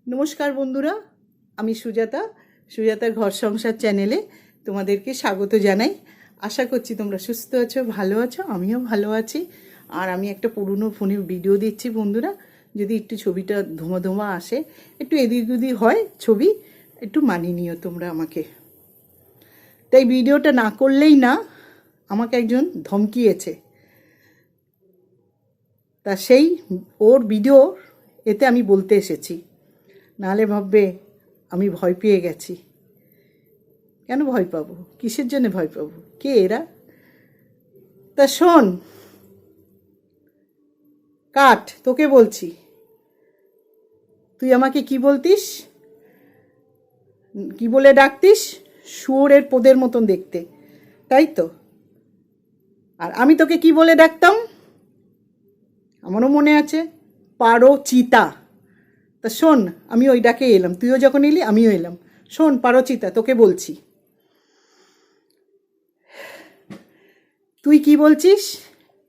নমস্কার বন্ধুরা, আমি সুজাতার ঘর সংসার চ্যানেলে তোমাদেরকে স্বাগত জানাই। আশা করছি তোমরা সুস্থ আছো, ভালো আছো, আমিও ভালো আছি। আর আমি একটা পুরনো ফোনে ভিডিও দিচ্ছি বন্ধুরা, যদি একটু ছবিটা ধোঁয়া ধোঁয়া আসে, একটু এদিক ওদিক হয় ছবি, একটু মানিয়ে নিও তোমরা আমাকে। তাই ভিডিওটা না করলেই না, আমাকে একজন ধমকিয়েছে। তা সেই ওর ভিডিও এতে আমি বলতে এসেছি, নাহলে ভাববে আমি ভয় পেয়ে গেছি। কেন ভয় পাবো? কিসের জন্য ভয় পাবো? কে এরা? তা শোন, কাট, তোকে বলছি। তুই আমাকে কি বলতিস, কি বলে ডাকতিস? শুয়োরের পোদের মতন দেখতে, তাই তো? আর আমি তোকে কি বলে ডাকতাম? আমারও মনে আছে, পারচিতা। তা শোন, আমি ওই ডাকে এলাম, তুইও যখন এলি আমিও এলাম। শোন পারচিতা, তোকে বলছি, তুই কি বলছিস?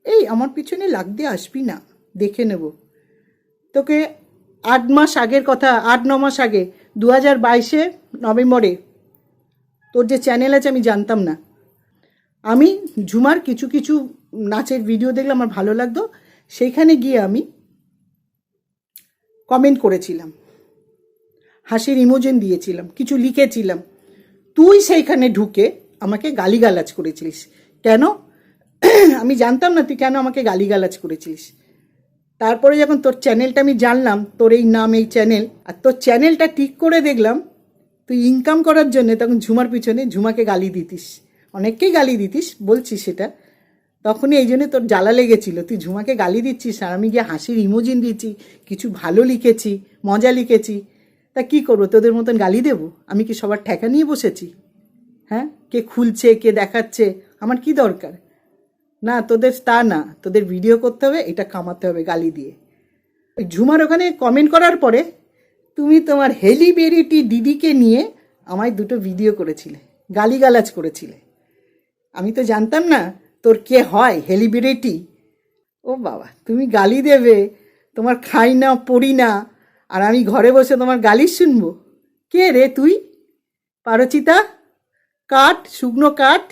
এই আমার পিছনে লাগ দিয়ে আসবি না, দেখে নেব তোকে। 8 মাস আগের কথা, 8-9 মাস আগে, 2022 নভেম্বরে তোর যে চ্যানেল আছে আমি জানতাম না। আমি ঝুমার কিছু কিছু নাচের ভিডিও দেখলে আমার ভালো লাগতো, সেইখানে গিয়ে আমি কমেন্ট করেছিলাম, হাসির ইমোজিন দিয়েছিলাম, কিছু লিখেছিলাম। তুই সেইখানে ঢুকে আমাকে গালিগালাজ করেছিলিস। কেন? আমি জানতাম না তুই কেন আমাকে গালিগালাজ করেছিলিস। তারপরে যখন তোর চ্যানেলটা আমি জানলাম, তোর এই নাম, এই চ্যানেল, আর তোর চ্যানেলটা ঠিক করে দেখলাম তুই ইনকাম করার জন্য তখন ঝুমার পিছনে ঝুমাকে গালি দিতিস, অনেককেই গালি দিতিস, বলছিস সেটা। তখনই এই জন্য তোর জ্বালা লেগেছিল, তুই ঝুমাকে গালি দিচ্ছিস আর আমি গিয়ে হাসির ইমোজিন দিচ্ছি, কিছু ভালো লিখেছি, মজা লিখেছি। তা কি করবো, তোদের মতন গালি দেবো? আমি কি সবার ঠেকা নিয়ে বসেছি? হ্যাঁ, কে খুলছে, কে দেখাচ্ছে, আমার কি দরকার? না, তোদের তা না, তোদের ভিডিও করতে হবে, এটা কামাতে হবে গালি দিয়ে। ওই ঝুমার ওখানে কমেন্ট করার পরে তুমি তোমার হেলিবেরিটি দিদিকে নিয়ে আমায় 2টো ভিডিও করেছিলে, গালিগালাজ করেছিলে। আমি তো জানতাম না তোর কে হয় হেলিবেরিটি। ও বাবা, তুমি গালি দেবে, তোমার খাই না পড়ি না, আর আমি ঘরে বসে তোমার গালি শুনবো? কে রে তুই? পারচিতা, কাঠ, শুকনো কাঠ,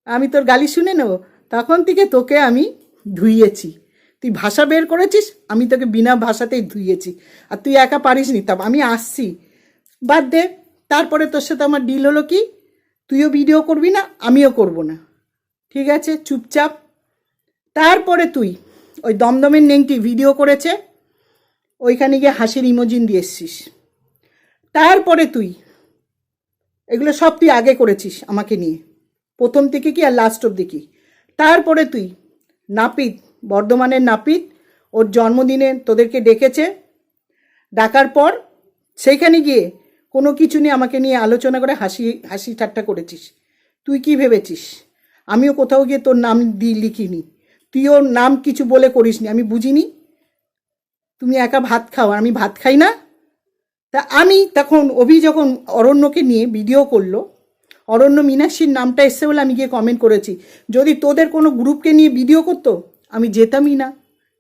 আমি তোর গালি শুনে নেব? তখন থেকে তোকে আমি ধুইয়েছি। তুই ভাষা বের করেছিস, আমি তোকে বিনা ভাষাতেই ধুইয়েছি। আর তুই একা পারিস নি, তা আমি আসছি, বাদ দে। তারপরে তোর সাথে আমার ডিল হলো কি, তুইও ভিডিও করবি না, আমিও করব না, ঠিক আছে? চুপচাপ। তারপরে তুই ওই দমদমের নেংটি ভিডিও করেছে, ওইখানে গিয়ে হাসির ইমোজিন দিয়ে এসছিস। তারপরে তুই এগুলো সব তুই আগে করেছিস আমাকে নিয়ে, প্রথম থেকে কি আর লাস্ট অব্দি কি। তারপরে তুই নাপিত, বর্ধমানের নাপিত, ওর জন্মদিনে তোদেরকে ডেকেছে, ডাকার পর সেইখানে গিয়ে কোনো কিছু নিয়ে আমাকে নিয়ে আলোচনা করে হাসি হাসি ঠাট্টা করেছিস। তুই কি ভেবেছিস আমিও কোথাও গিয়ে তোর নাম লিখিনি? তুইও নাম কিছু বলে করিসনি, আমি বুঝিনি? তুমি একা ভাত খাও আর আমি ভাত খাই না? তা আমি তখন যখন অরণ্যকে নিয়ে ভিডিও করলো, অরণ্য মীনাক্ষীর নামটা এসছে বলে আমি গিয়ে কমেন্ট করেছি। যদি তোদের কোনো গ্রুপকে নিয়ে ভিডিও করতো আমি যেতামই না,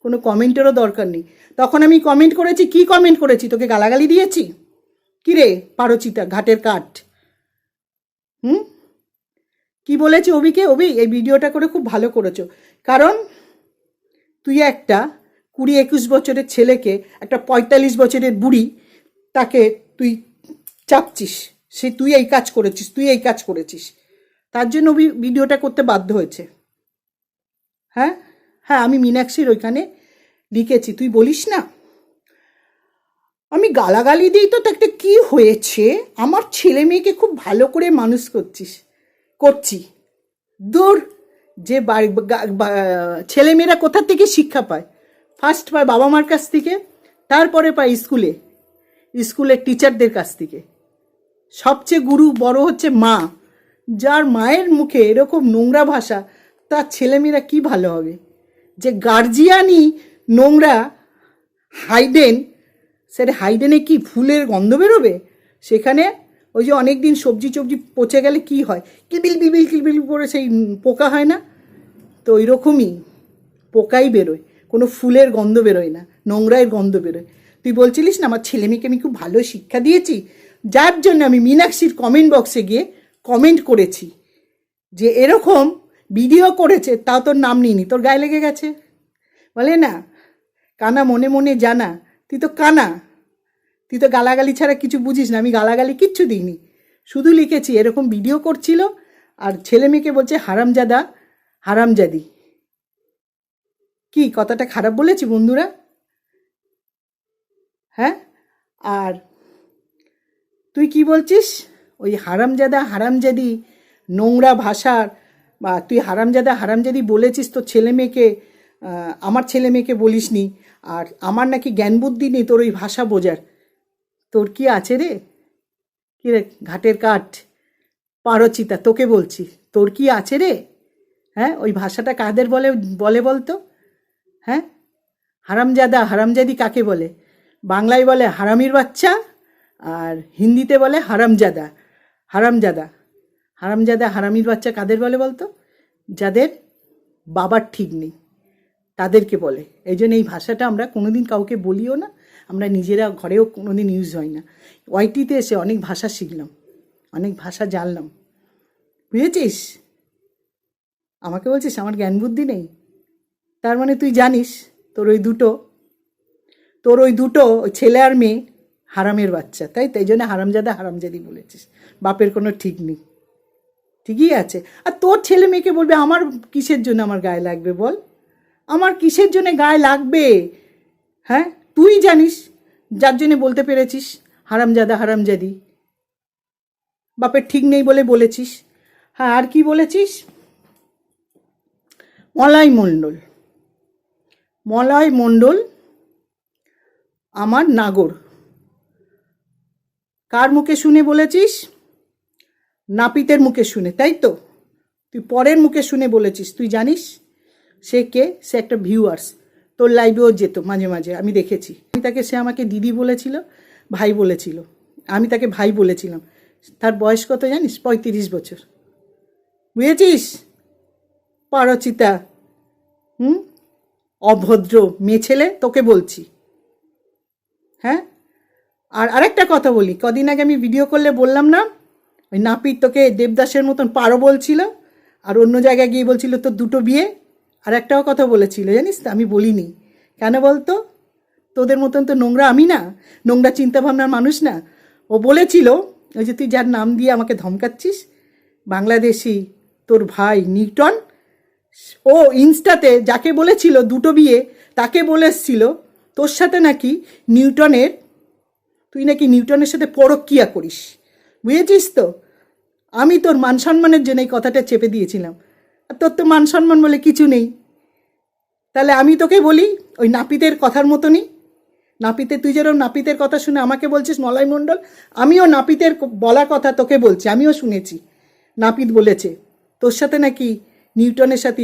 কোনো কমেন্টেরও দরকার নেই। তখন আমি কমেন্ট করেছি, কি কমেন্ট করেছি? তোকে গালাগালি দিয়েছি? কি রে পারচিতা, ঘাটের কাঠ? কি বলেছি অভিকে? এই ভিডিওটা করে খুব ভালো করেছো, কারণ তুই একটা 20-21 বছরের ছেলেকে, একটা 45 বছরের বুড়ি, তাকে তুই চাপছিস, তুই এই কাজ করেছিস, তার জন্য ভিডিওটা করতে বাধ্য হয়েছে। হ্যাঁ হ্যাঁ, আমি মীনাক্ষীর ওইখানে লিখেছি, তুই বলিস না? আমি গালাগালি দিই তো তাতে কি হয়েছে? আমার ছেলে মেয়েকে খুব ভালো করে মানুষ করছি। দূর, যে ছেলেমেয়েরা কোথা থেকে শিক্ষা পায়? ফার্স্ট পায় বাবা মার কাছ থেকে, তারপরে পায় স্কুলের টিচারদের কাছ থেকে। সবচেয়ে গুরু বড় হচ্ছে মা। যার মায়ের মুখে এরকম নোংরা ভাষা, তার ছেলেমেয়েরা কি ভালো হবে? যে গার্জিয়ানই নোংরা, হাইডেন, সেটা হাইডেনে কি ফুলের গন্ধ বেরোবে? সেখানে ওই যে অনেক দিন সবজি পচে গেলে কি হয়, কিলবিল করে সেই পোকা হয় না? তো ওই রকমই পোকাই বেরোয়, কোনো ফুলের গন্ধ বেরোয় না, নোংরার গন্ধ বেরোয়। তুই বলছিলিস না আমার ছেলে মেয়েকে আমি খুব ভালো শিক্ষা দিয়েছি, যার জন্য আমি মীনাক্ষীর কমেন্ট বক্সে গিয়ে কমেন্ট করেছি যে এরকম ভিডিও করেছে, তাও তোর নাম নিইনি, তোর গায়ে লেগে গেছে। বলে না কানা মনে মনে জানা, তুই তো কানা, তুই তো গালাগালি ছাড়া কিছু বুঝিস না। আমি গালাগালি কিচ্ছু দিইনি, শুধু লিখেছি এরকম ভিডিও করছিল আর ছেলে মেয়েকে বলছে হারামজাদা হারামজাদি। কি কথাটা খারাপ বলেছি বন্ধুরা? হ্যাঁ, আর তুই কি বলছিস ওই হারামজাদা হারামজাদি নোংরা ভাষার, বা তুই হারামজাদা হারামজাদি বলেছিস তোর ছেলে মেয়েকে, আমার ছেলে মেয়েকে বলিসনি। আর আমার নাকি জ্ঞান বুদ্ধি নেই তোর ওই ভাষা বোঝার। তোর কি আছে রে? কি রে ঘাটের কাঠ পারচিতা, তোকে বলছি তোর কি আছে রে? হ্যাঁ, ওই ভাষাটা কাদের বলে বলে বলতো? হ্যাঁ, হারামজাদা হারামজাদি কাকে বলে? বাংলায় বলে হারামির বাচ্চা, আর হিন্দিতে বলে হারামজাদা হারামজাদা। হারামজাদা হারামির বাচ্চা কাদের বলে বলতো? যাদের বাবার ঠিক নেই তাদেরকে বলে। এই জন্য এই ভাষাটা আমরা কোনোদিন কাউকে বলিও না, আমরা নিজেরা ঘরেও কোনোদিন ইউজ হয় না। ওয়াইটিতে এসে অনেক ভাষা শিখলাম, অনেক ভাষা জানলাম, বুঝেছিস? আমাকে বলছিস আমার জ্ঞান বুদ্ধি নেই? তার মানে তুই জানিস তোর ওই দুটো ওই ছেলে আর মেয়ে হারামের বাচ্চা, তাই তাই জন্য হারামজাদা হারামজাদি বলেছিস। বাপের কোনো ঠিক নেই, ঠিকই আছে। আর তোর ছেলে মেয়েকে বলবে আমার কিসের জন্য আমার গায়ে লাগবে বল? আমার কিসের জন্য গায়ে লাগবে? হ্যাঁ, তুই জানিস যার জন্যে বলতে পেরেছিস হারামজাদা হারামজাদি, বাপের ঠিক নেই বলে বলেছিস। হ্যাঁ, আর কি বলেছিস? মলয় মণ্ডল আমার নাগর, কার মুখে শুনে বলেছিস? নাপিতের মুখে শুনে, তাই তো? তুই পরের মুখে শুনে বলেছিস। তুই জানিস সে কে? সে একটা ভিউয়ার্স, তোর লাইভেও যেত মাঝে মাঝে, আমি দেখেছি। সে আমাকে দিদি বলেছিল, ভাই বলেছিল, আমি তাকে ভাই বলেছিলাম। তার বয়স কত জানিস? 35 বছর, বুঝেছিস? পারচিতা, অভদ্র মেয়ে ছেলে, তোকে বলছি। হ্যাঁ, আর আরেকটা কথা বলি, কদিন আগে আমি ভিডিও করলে বললাম না ওই নাপিত তোকে দেবদাসের মতন পারো বলছিল, আর অন্য জায়গায় গিয়ে বলছিল তোর 2টো বিয়ে। আর একটাও কথা বলেছিল জানিস তো, আমি বলিনি। কেন বলতো? তোদের মতন তো নোংরা আমি না, নোংরা চিন্তাভাবনার মানুষ না। ও বলেছিল ওই যে তুই যার নাম দিয়ে আমাকে ধমকাচ্ছিস, বাংলাদেশি তোর ভাই নিউটন, ও ইনস্টাতে যাকে বলেছিল 2টো বিয়ে, তাকে বলেছিল তোর সাথে নাকি তুই নাকি নিউটনের সাথে পরক্রিয়া করিস, বুঝেছিস তো? আমি তোর মান সম্মানের জন্য এই কথাটা চেপে দিয়েছিলাম, আর তোর তো মান সম্মান বলে কিছু নেই। তাহলে আমি তোকে বলি ওই নাপিতের কথার মতনই, তুই যেরকম নাপিতের কথা শুনে আমাকে বলছিস মলয় মণ্ডল, আমিও নাপিতের বলা কথা তোকে বলছি, আমিও শুনেছি নাপিত বলেছে তোর সাথে নাকি নিউটনের সাথে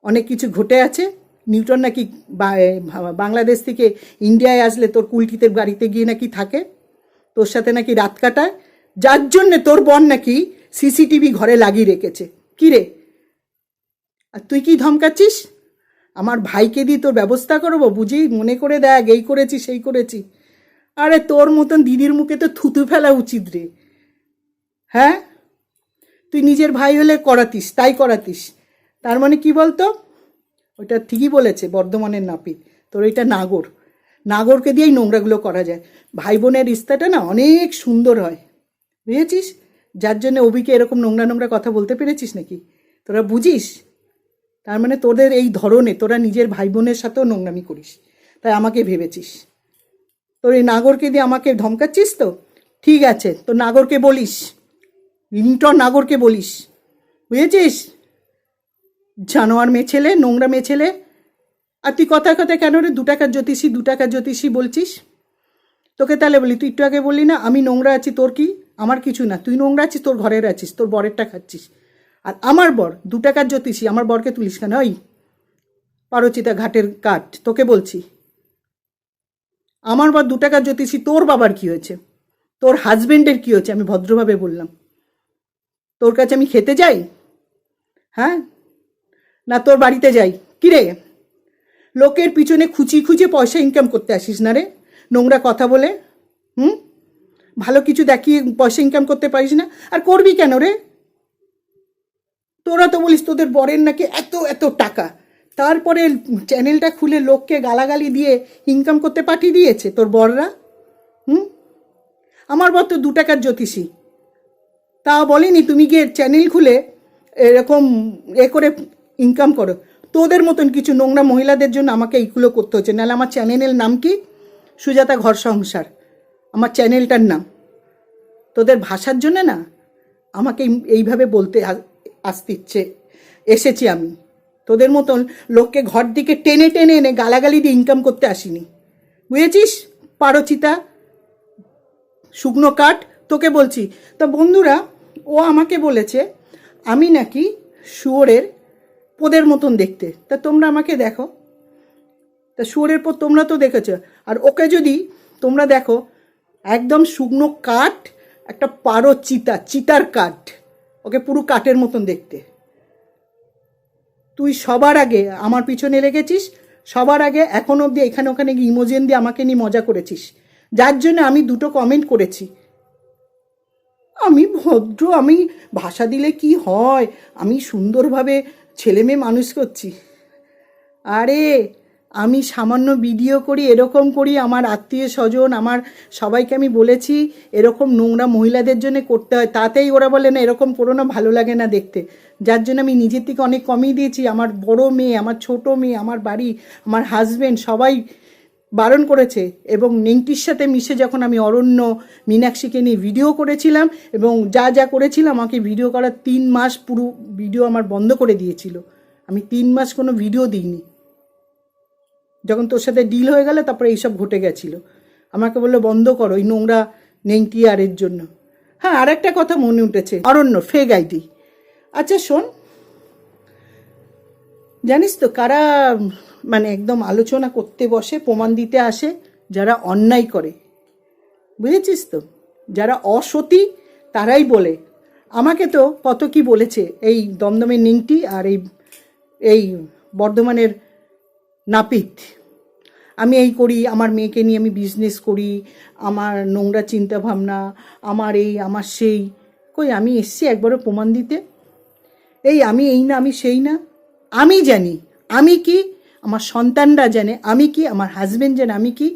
অনেক কিছু ঘটে আছে। নিউটন নাকি বাংলাদেশ থেকে ইন্ডিয়ায় আসলে তোর কুলকিতের বাড়িতে গিয়ে নাকি থাকে, তোর সাথে নাকি রাত কাটায়, যার জন্যে তোর বোন নাকি সিসিটিভি ঘরে লাগিয়ে রেখেছে। কি রে, আর তুই কি ধমকাচ্ছিস? আমার ভাইকে দিয়ে তোর ব্যবস্থা করবো বুঝি, মনে করে দেখ এই করেছি সেই করেছি। আরে তোর মতন দিদির মুখে তো থুতু ফেলা উচিত রে। হ্যাঁ, তুই নিজের ভাই হলে তাই করাতিস। তার মানে কি বলতো? ওইটা ঠিকই বলেছে বর্ধমানের নাপিত, তোর ওইটা নাগরকে দিয়েই নোংরাগুলো করা যায়। ভাই বোনের রিস্তাটা না অনেক সুন্দর হয়, বুঝেছিস? যার জন্য অভিকে এরকম নোংরা নোংরা কথা বলতে পেরেছিস নাকি? তোরা বুঝিস? তার মানে তোদের এই ধরনে তোরা নিজের ভাই বোনের সাথেও নোংরামি করিস, তাই আমাকে ভেবেছিস। তোর এই নাগরকে দিয়ে আমাকে ধমকাচ্ছিস তো? ঠিক আছে, তো নাগরকে বলিস, নাগরকে বলিস, বুঝেছিস? জানোয়ার মেয়ে ছেলে, নোংরা মেয়ে ছেলে। আর তুই কথায় কথায় কেন রে 2 টাকার জ্যোতিষী বলছিস? তোকে তাহলে বলি, তুই একটু আগে বললি না আমি নোংরা আছি, তোর কি? আমার কিছু না, তুই নোংরা আছিস, তোর ঘরের আছিস, তোর বরেরটা খাচ্ছিস। আর আমার বর 2 টাকার জ্যোতিষী, আমার বরকে তুলিস কেন? ওই পারচিতা ঘাটের কাঠ, তোকে বলছি, আমার বর 2 টাকার জ্যোতিষী, তোর বাবার কি হয়েছে? তোর হাজবেন্ডের কি হয়েছে? আমি ভদ্রভাবে বললাম। তোর কাছে আমি খেতে যাই? হ্যাঁ, না তোর বাড়িতে যাই? কিরে লোকের পিছনে খুঁচিয়ে খুঁচিয়ে পয়সা ইনকাম করতে আসিস না রে, নোংরা কথা বলে। ভালো কিছু দেখিয়ে পয়সা ইনকাম করতে পারিস না, আর করবি কেন রে? তোরা তো বলিস তোদের বরের নাকি এত এত টাকা, তারপরে চ্যানেলটা খুলে লোককে গালাগালি দিয়ে ইনকাম করতে পাঠিয়ে দিয়েছে তোর বররা। আমার বর তো 2 টাকার জ্যোতিষী, তা বলেনি তুমি গিয়ে চ্যানেল খুলে এরকম করে ইনকাম করো। তোদের মতন কিছু নোংরা মহিলাদের জন্য আমাকে এইগুলো করতে হচ্ছে, নাহলে আমার চ্যানেলের নাম কি? সুজাতা ঘর সংসার আমার চ্যানেলটার নাম। তোদের ভাষার জন্য না আমাকে এইভাবে বলতে আসতে এসেছি আমি। তোদের মতন লোককে ঘর দিকে টেনে টেনে এনে গালাগালি দিয়ে ইনকাম করতে আসিনি, বুঝেছিস? পারচিতা শুকনো কাঠ, তোকে বলছি। তা বন্ধুরা, ও আমাকে বলেছে আমি নাকি শুয়োরের পোদের মতন দেখতে। তা তোমরা আমাকে দেখো, তা শুয়োরের পোদ তোমরা তো দেখেছ, আর ওকে যদি তোমরা দেখো একদম শুকনো কাঠ, একটা চিতার কাঠ, ওকে পুরো কাঠের মতন দেখতে। তুই সবার আগে আমার পিছনে লেগেছিস, সবার আগে এখন অবধি এখানে ওখানে ইমোজেন দিয়ে আমাকে নিয়ে মজা করেছিস, যার জন্য আমি 2টো কমেন্ট করেছি। আমি ভদ্র, আমি ভাষা দিলে কি হয়, আমি সুন্দরভাবে ছেলে মেয়ে মানুষ করছি। আরে আমি সামান্য ভিডিও করি, এরকম করি, আমার আত্মীয় স্বজন আমার সবাইকে আমি বলেছি এরকম নোংরা মহিলাদের জন্য করতে হয়, তাতেই ওরা বলে না এরকম করো না, ভালো লাগে না দেখতে। যার জন্য আমি নিজের থেকে অনেক কমিয়ে দিয়েছি। আমার বড় মেয়ে, আমার ছোট মেয়ে, আমার বাড়ি, আমার হাজব্যান্ড সবাই বারণ করেছে। এবং নেংটির সাথে মিশে যখন আমি অরণ্য মীনাক্ষীকে নিয়ে ভিডিও করেছিলাম এবং যা যা করেছিলাম, আমাকে ভিডিও করার 3 মাস পুরো ভিডিও আমার বন্ধ করে দিয়েছিল। আমি 3 মাস কোনো ভিডিও দিইনি। যখন তোর সাথে ডিল হয়ে গেল তারপরে এইসব ঘটে গেছিলো, আমাকে বললো বন্ধ করো ওই নোংরা নেংটি আরের জন্য। হ্যাঁ, আর একটা কথা মনে উঠেছে, অরণ্য ফেক আইডি। আচ্ছা শোন, জানিস তো কারা মানে একদম আলোচনা করতে বসে, প্রমাণ দিতে আসে? যারা অন্যায় করে, বুঝেছিস তো? যারা অসতী তারাই বলে। আমাকে তো কত কি বলেছে, এই দমদমের নিংটি আর এই বর্ধমানের নাপিত। আমি এই করি, আমার মেয়েকে নিয়ে আমি বিজনেস করি, আমার নোংরা চিন্তা ভাবনা, আমার এই আমার সেই। কই আমি এসছি একবারও প্রমাণ দিতে? আমি এই না, আমি সেই না। আমি জানি আমি কি, আমার সন্তানরা জানে আমি কি, আমার হাজব্যান্ড জানে আমি কি,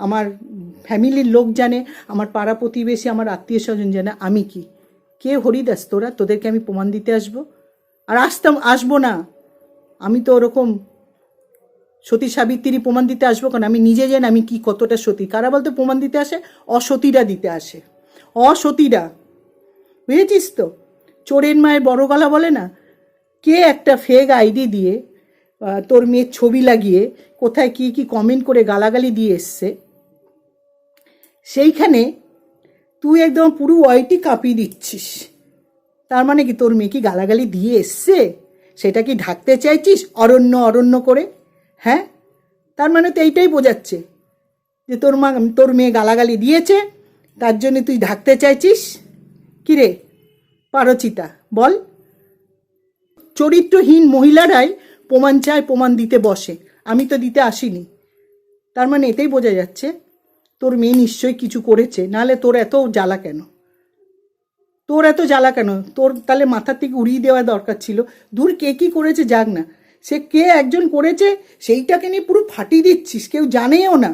আমার ফ্যামিলির লোক জানে, আমার পাড়া প্রতিবেশী, আমার আত্মীয় স্বজন জানে আমি কি। কে হরিদাস তোরা, তোদেরকে আমি প্রমাণ দিতে আসবো? আর আসবো না। আমি তো ওরকম সতী সাবিত্রী প্রমাণ দিতে আসবো কেন? আমি নিজে জানি আমি কি কতটা সতী। কারা বলতে প্রমাণ দিতে আসে? অসতীরা দিতে আসে, অসতীরা, বুঝেছিস তো? চোরের মায়ের বড় গলা বলে না? কে একটা ফেক আইডি দিয়ে তোর মেয়ের ছবি লাগিয়ে কোথায় কি কি কমেন্ট করে গালাগালি দিয়ে এসছে, সেইখানে তুই একদম পুরো ওয়াইটি কাঁপিয়ে দিচ্ছিস। তার মানে কি তোর মেয়ে কি গালাগালি দিয়ে এসছে? সেটা কি ঢাকতে চাইছিস অরণ্য করে? হ্যাঁ, তার মানে তো এইটাই বোঝাচ্ছে যে তোর মেয়ে গালাগালি দিয়েছে, তার জন্য তুই ঢাকতে চাইছিস। কিরে পারচিতা বল? চরিত্রহীন মহিলারাই প্রমাণ চায়, প্রমাণ দিতে বসে, আমি তো দিতে আসিনি। তার মানে এটাই বোঝা যাচ্ছে তোর মেয়ে নিশ্চয়ই কিছু করেছে, নাহলে তোর এত জ্বালা কেন? তোর তাহলে মাথার থেকে উড়িয়ে দেওয়া দরকার ছিল। দূর কে কী করেছে যাক না, সে কে একজন করেছে সেইটাকে নিয়ে পুরো ফাটিয়ে দিচ্ছিস, কেউ জানেও না।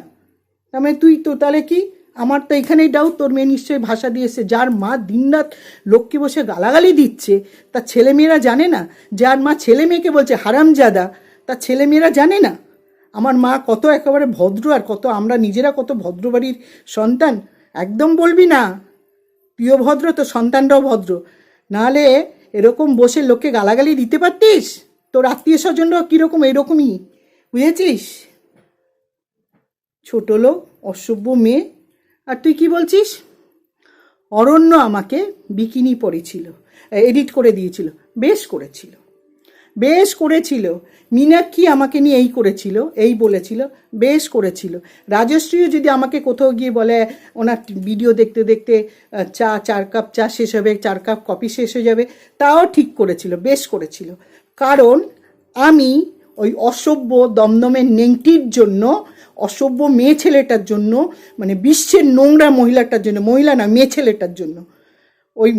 তার মানে তুই তো তাহলে কি? আমার তো এখানেই ডাউট, তোর মেয়ে নিশ্চয়ই ভাষা দিয়েছে। যার মা দিনরাত লোককে বসে গালাগালি দিচ্ছে, তার ছেলেমেয়েরা জানে না? যার মা ছেলে মেয়েকে বলছে হারামজাদা, তার ছেলেমেয়েরা জানে না? আমার মা কত একেবারে ভদ্র, আর কত আমরা নিজেরা কত ভদ্র বাড়ির সন্তান। একদম বলবি না তুইও ভদ্র, তো সন্তানরাও ভদ্র, নাহলে এরকম বসে লোককে গালাগালি দিতে পারতিস? তোর আত্মীয় স্বজনরাও কীরকম, এরকমই, বুঝেছিস? ছোট লোক, অসভ্য মেয়ে। আর তুই কি বলছিস? অরণ্য আমাকে বিকিনি পরেছিল, এডিট করে দিয়েছিল, বেশ করেছিল। মীনাক্ষী আমাকে নিয়ে এই করেছিল, এই বলেছিল, বেশ করেছিল। রাজশ্রীও যদি আমাকে কোথাও গিয়ে বলে ওনার ভিডিও দেখতে দেখতে 4 কাপ চা শেষ হবে, 4 কাপ কফি শেষ হয়ে যাবে, তাও ঠিক করেছিল, বেশ করেছিল। কারণ আমি ওই অসভ্য দমদমের নেংটির জন্য, অসভ্য মেয়ে ছেলেটার জন্য, মানে বিশ্বের নোংরা মহিলাটার জন্য, মহিলা না মেয়ে ছেলেটার জন্য, ওই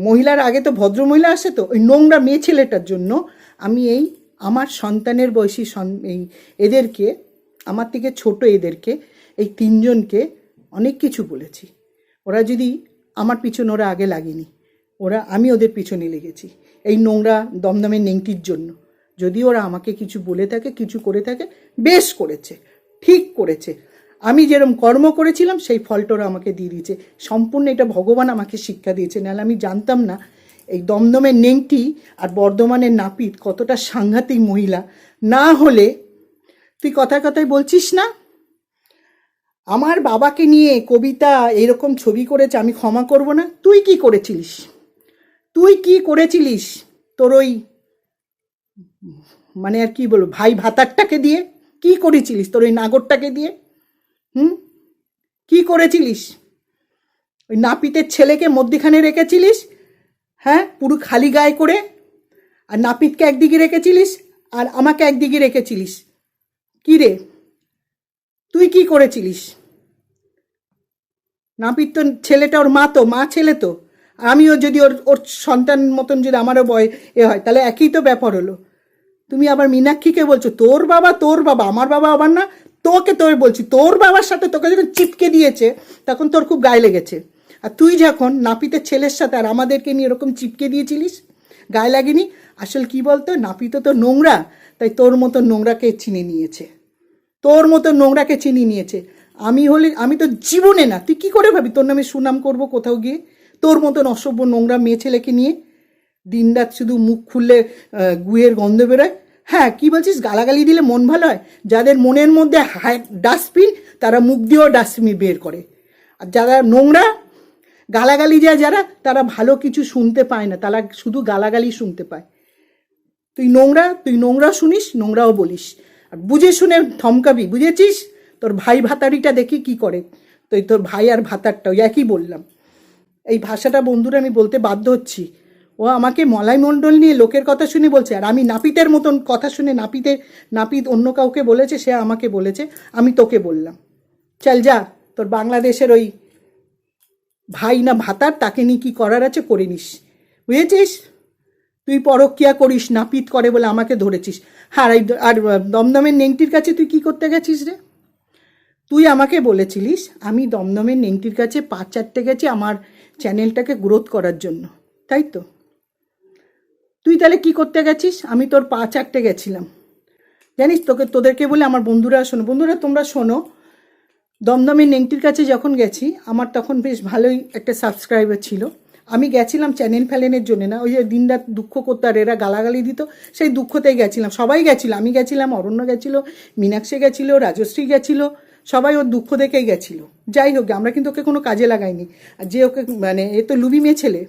মহিলার আগে তো ভদ্র মহিলা আসে, তো ওই নোংরা মেয়ে ছেলেটার জন্য আমি এই আমার সন্তানের বয়সী এই এদেরকে, আমার থেকে ছোট এদেরকে, এই তিনজনকে অনেক কিছু বলেছি। ওরা যদি আমার পিছনে, ওরা আগে লাগেনি, আমি ওদের পিছনে লেগেছি এই নোংরা দমদমের নেংটির জন্য। যদি ওরা আমাকে কিছু বলে থাকে, কিছু করে থাকে, বেশ করেছে, ঠিক করেছে। আমি যেরকম কর্ম করেছিলাম সেই ফলটা ওরা আমাকে দিয়ে দিয়েছে। সম্পূর্ণ এটা ভগবান আমাকে শিক্ষা দিয়েছে, নাহলে আমি জানতাম না এই দমদমের নেংটি আর বর্ধমানের নাপিত কতটা সাংঘাতিক মহিলা। না হলে তুই কথায় কথায় বলছিস না আমার বাবাকে নিয়ে কবিতা এরকম ছবি করেছে, আমি ক্ষমা করব না। তুই কি করেছিলিস? তুই কি করেছিলিস তোর ওই মানে আর কি বলবো ভাই ভাতারটাকে দিয়ে? কি করেছিলিস তোর ওই নাগরটাকে দিয়ে? কি করেছিলিস? ওই নাপিতের ছেলেকে মধ্যখানে রেখেছিলিস, হ্যাঁ, পুরো খালি গায়ে করে, আর নাপিতকে একদিকে রেখেছিলিস আর আমাকে একদিকে রেখেছিলিস। কি রে, তুই কি করেছিলিস? নাপিত তো ছেলেটা ওর মা ছেলে তো, আমিও যদি ওর সন্তান মতন যদি আমারও হয়, তাহলে একই তো ব্যাপার হলো। তুমি আবার মীনাক্ষীকে বলছো তোর বাবা, আমার বাবা আবার না, তোকে বলছি তোর বাবার সাথে তোকে যখন চিপকে দিয়েছে তখন তোর খুব গায়ে লেগেছে। আর তুই যখন নাপিতের ছেলের সাথে আর আমাদেরকে নিয়ে এরকম চিপকে দিয়েছিলিস, গায়ে লাগেনি? আসল কি বলতো, নাপিত তো নোংরা, তাই তোর মতো নোংরাকে চিনে নিয়েছে, আমি তো জীবনে না। তুই কি করে ভাবি তোর নামে সুনাম করব কোথাও গিয়ে? তোর মতন অসভ্য নোংরা মেয়ে ছেলেকে নিয়ে দিনরাত শুধু মুখ খুললে গুয়ের গন্ধ বেরোয়। হ্যাঁ, কি বলছিস? গালাগালি দিলে মন ভালো হয়? যাদের মনের মধ্যে ডাস্টবিন, তারা মুখ দিয়েও ডাস্টবিন বের করে। আর যারা নোংরা গালাগালি যায় যারা, তারা ভালো কিছু শুনতে পায় না, তারা শুধু গালাগালি শুনতে পায়। তুই নোংরা শুনিস, নোংরাও বলিস, আর বুঝে শুনে ধমকাবি, বুঝেছিস? তোর ভাই ভাতারিটা দেখি কি করে, তোর ভাই আর ভাতারটাও একই বললাম। এই ভাষাটা বন্ধুরা আমি বলতে বাধ্য হচ্ছি। ও আমাকে মলাই মণ্ডল নিয়ে লোকের কথা শুনে বলছে, আর আমি নাপিতের মতন কথা শুনে, নাপিত অন্য কাউকে বলেছে, সে আমাকে বলেছে, আমি তোকে বললাম। চল যা, তোর বাংলাদেশের ওই ভাই না ভাতার, তাকে নিয়ে কী করার আছে করে নিস, বুঝেছিস? তুই পরক্রিয়া করিস, নাপিত করে বলে আমাকে ধরেছিস। হ্যাঁ, আর দমদমের নেংটির কাছে তুই কি করতে গেছিস রে? তুই আমাকে বলেছিলিস আমি দমদমের নেংটির কাছে 5-4টে গেছি আমার চ্যানেলটাকে গ্রোথ করার জন্য, তাই তো? তুই তাহলে কি করতে গেছিস? আমি তোর 5-4টে গেছিলাম, জানিস? তোদেরকে বলে আমার বন্ধুরা তোমরা শোনো, দমদমের নেংটির কাছে যখন গেছি, আমার তখন বেশ ভালোই একটা সাবস্ক্রাইবার ছিল। আমি গেছিলাম চ্যানেল ফ্যালেনের জন্য না, ওই যে দিনরাত দুঃখ করতে, আর এরা গালাগালি দিত, সেই দুঃখতেই গেছিলাম। সবাই গেছিলো, আমি গেছিলাম, অরণ্য গেছিলো, মীনাক্ষী গেছিলো, রাজশ্রী গেছিলো, সবাই ওর দুঃখ দেখেই গেছিলো। যাই হোক, আমরা কিন্তু ওকে কোনো কাজে লাগাইনি। আর যে ওকে মানে এ তো লুবি মেয়ে ছেলে,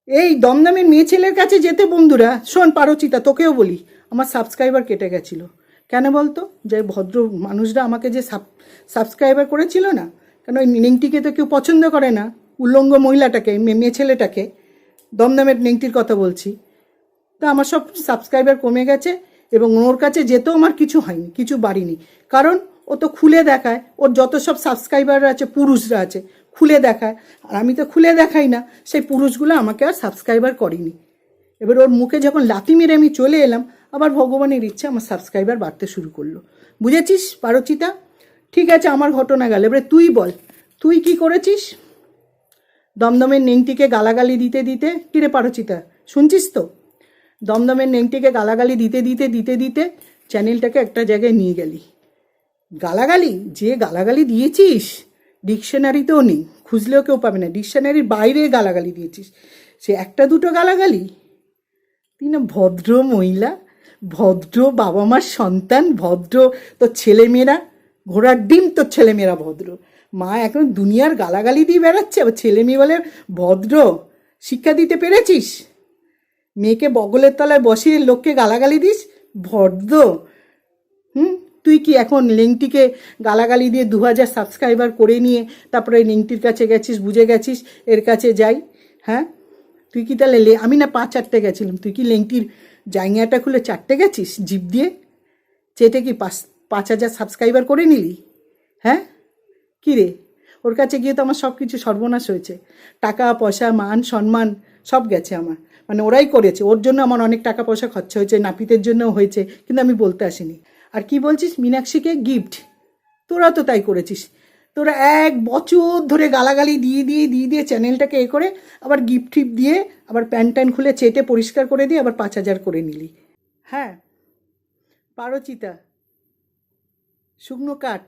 এই দমদমের মেয়ে ছেলের কাছে যেতে বন্ধুরা শোন, পারচিতা তোকেও বলি, আমার সাবস্ক্রাইবার কেটে গেছিলো। কেন বলতো? যে ভদ্র মানুষরা আমাকে যে সাবস্ক্রাইবার করেছিল না, কেন ওই নেংটিকে তো কেউ পছন্দ করে না, উল্লঙ্গ মহিলাটাকে, মেয়ে ছেলেটাকে, দমদমের নেংটির কথা বলছি। তা আমার সব সাবস্ক্রাইবার কমে গেছে, এবং ওর কাছে যেতেও আমার কিছু হয়নি, কিছু বাড়িনি, কারণ ও তো খুলে দেখায়, ওর যত সব সাবস্ক্রাইবার আছে, পুরুষরা আছে, খুলে দেখায়, আর আমি তো খুলে দেখাই না, সেই পুরুষগুলো আমাকে আর সাবস্ক্রাইবার করেনি। এবার ওর মুখে যখন লাথি মেরে আমি চলে এলাম, আবার ভগবানের ইচ্ছে আমার সাবস্ক্রাইবার বাড়তে শুরু করলো, বুঝেছিস পারচিতা? ঠিক আছে, আমার ঘটনা গেল, এবারে তুই বল, তুই কি করেছিস? দমদমের নেংটিকে গালাগালি দিতে দিতে, কিরে পারচিতা শুনছিস তো? দমদমের নেংটিকে গালাগালি দিতে চ্যানেলটাকে একটা জায়গায় নিয়ে গেলি। গালাগালি, যে গালাগালি দিয়েছিস ডিকশনারিতেও নেই, খুঁজলেও কেউ পাবে না, ডিকশনারির বাইরে গালাগালি দিয়েছিস। সে একটা দুটো গালাগালি, তুই না ভদ্র মহিলা, ভদ্র বাবা মার সন্তান, ভদ্র তোর ছেলেমেয়েরা, ঘোড়ার ডিম তোর ছেলেমেয়েরা ভদ্র। মা এখন দুনিয়ার গালাগালি দিয়ে বেড়াচ্ছে, আবার ছেলে মেয়ে বলে ভদ্র। শিক্ষা দিতে পেরেছিস? মেয়েকে বগলের তলায় বসিয়ে লোককে গালাগালি দিস, ভদ্র? তুই কি এখন নেংটিকে গালাগালি দিয়ে 2000 সাবস্ক্রাইবার করে নিয়ে তারপরে নেংটির কাছে গেছিস, বুঝে গেছিস এর কাছে যাই? হ্যাঁ, তুই কি তাহলে আমি না 5-4টে গেছিলাম, তুই কি লেংটির জাঙ্গিয়াটা খুলে চারটে গেছিস জিভ দিয়ে চেটে কি 5,000 সাবস্ক্রাইবার করে নিলি? হ্যাঁ কী রে, ওর কাছে গিয়ে তো আমার সব কিছু সর্বনাশ হয়েছে, টাকা পয়সা মান সম্মান সব গেছে আমার, মানে ওরাই করেছে, ওর জন্য আমার অনেক টাকা পয়সা খরচা হয়েছে, নাপিতের জন্য হয়েছে, কিন্তু আমি বলতে আসিনি। আর কি বলছিস মীনাক্ষীকে গিফট, তোরা তো তাই করেছিস, তোরা 1 বছর ধরে গালাগালি দিয়ে চ্যানেলটাকে করে আবার গিফট টিপ দিয়ে আবার প্যান্ট ট্যান খুলে চেটে পরিষ্কার করে দিয়ে আবার 5,000 করে নিলি। হ্যাঁ পারো চিতা, শুকনো কাঠ,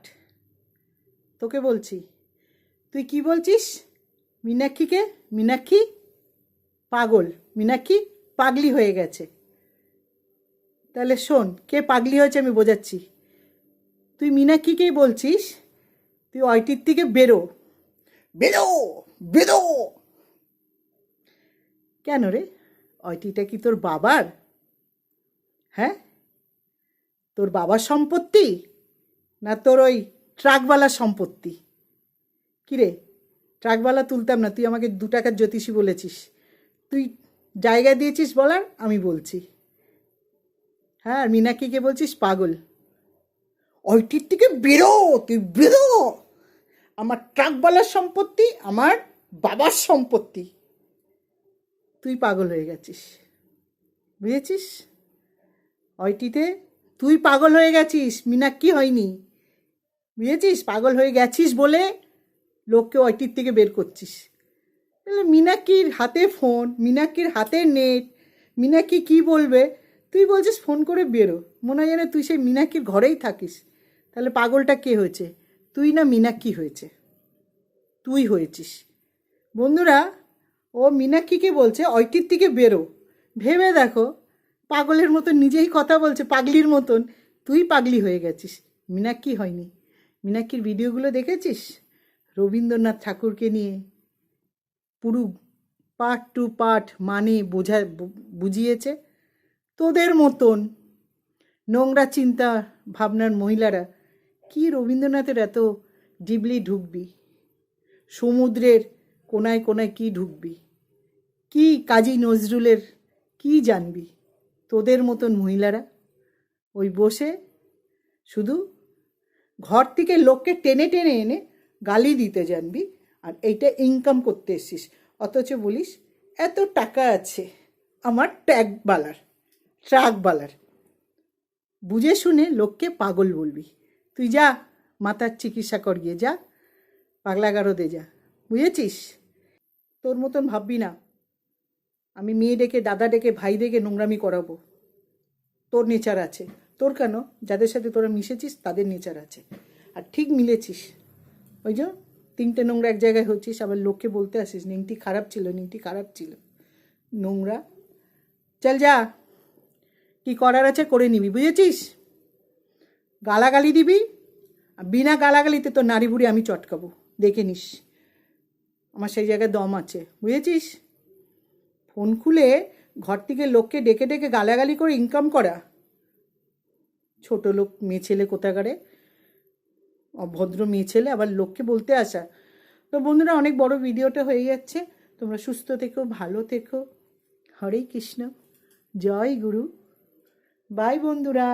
তোকে বলছি। তুই কি বলছিস মীনাক্ষীকে? মীনাক্ষী পাগল, মীনাক্ষী পাগলি হয়ে গেছে। তাহলে শোন, কে পাগলি হয়েছে আমি বোঝাচ্ছি। তুই মীনাক্ষীকেই বলছিস তুই ওইটির থেকে বেরো বেরো বেরো। কেন রে, ওইটিটা কি তোর বাবার? হ্যাঁ, তোর বাবার সম্পত্তি না তোর ওই ট্রাকওয়ালার সম্পত্তি? কিরে, ট্রাকওয়ালা তুলতাম না, তুই আমাকে 2 টাকার জ্যোতিষী বলেছিস, তুই জায়গা দিয়েছিস বলার, আমি বলছি। হ্যাঁ, আর মীনাক্ষীকে বলছিস পাগল। ওইটির থেকে বেরো, তুই বেরো, আমার ট্রাকওয়ালার সম্পত্তি আমার বাবার সম্পত্তি। তুই পাগল হয়ে গেছিস, বুঝেছিস? ওইটিতে তুই পাগল হয়ে গেছিস, মীনাক্ষী হয়নি, বুঝেছিস? পাগল হয়ে গেছিস বলে লোককে ওইটির থেকে বের করছিস। তাহলে মীনাক্ষীর হাতে ফোন, মীনাক্ষীর হাতে নেট, মীনাক্ষী কি বলবে, তুই বলছিস ফোন করে বেরো, মনে হয় যেন তুই সেই মীনাক্ষীর ঘরেই থাকিস। তাহলে পাগলটা কে হয়েছে, তুই না মীনাক্ষী হয়েছে? তুই হয়েছিস। বন্ধুরা, ও মীনাক্ষীকে বলছে ওইটির থেকে বেরো, ভেবে দেখো, পাগলের মতন নিজেই কথা বলছে, পাগলির মতন। তুই পাগলি হয়ে গেছিস, মীনাক্ষী হয়নি। মীনাক্ষীর ভিডিওগুলো দেখেছিস? রবীন্দ্রনাথ ঠাকুরকে নিয়ে পুরো পার্ট টু পার্ট মানে বুঝিয়েছে। তোদের মতন নোংরা চিন্তা ভাবনার মহিলারা কি রবীন্দ্রনাথের এত ডিবলি ঢুকবি? সমুদ্রের কোনায় কোনায় কি ঢুকবি? কি কাজী নজরুলের কি জানবি? তোদের মতন মহিলারা ওই বসে শুধু ঘর থেকে লোককে টেনে টেনে এনে গালি দিতে জানবি, আর এইটা ইনকাম করতে এসছিস, অথচ বলিস এত টাকা আছে আমার ট্রাকবালার। বুঝে শুনে লোককে পাগল বলবি। তুই যা মাথার চিকিৎসা কর গিয়ে, যা পাগলাগারদে যা, বুঝেছিস? তোর মতন ভাববি না আমি মেয়ে ডেকে দাদা ডেকে ভাই ডেকে নোংরামি করাবো। তোর নেচার আছে, তোর কেন, যাদের সাথে তোরা মিশেছিস তাদের নেচার আছে, আর ঠিক মিলেছিস। ওই যে 3টে নোংরা এক জায়গায় হচ্ছিস, আবার লোককে বলতে আসিস নিংটি খারাপ ছিল, নিংটি খারাপ ছিল, নোংরা। চল যা, কি করার আছে করে নিবি, বুঝেছিস? গালাগালি দিবি, বিনা গালাগালিতে তোর নাড়ি বুড়ি আমি চটকাবো, দেখে নিস, আমার সেই জায়গায় দম আছে, বুঝেছিস? ফোন খুলে ঘর থেকে লোককে ডেকে ডেকে গালাগালি করে ইনকাম করা, ছোট লোক মেয়ে ছেলে কোথাকারে, অভদ্র মেয়ে ছেলে, আবার লোককে বলতে আসা। তো বন্ধুরা, অনেক বড় ভিডিওটা হয়ে যাচ্ছে, তোমরা সুস্থ থেকো, ভালো থেকো, হরে কৃষ্ণ, জয় গুরু, বাই বন্ধুরা।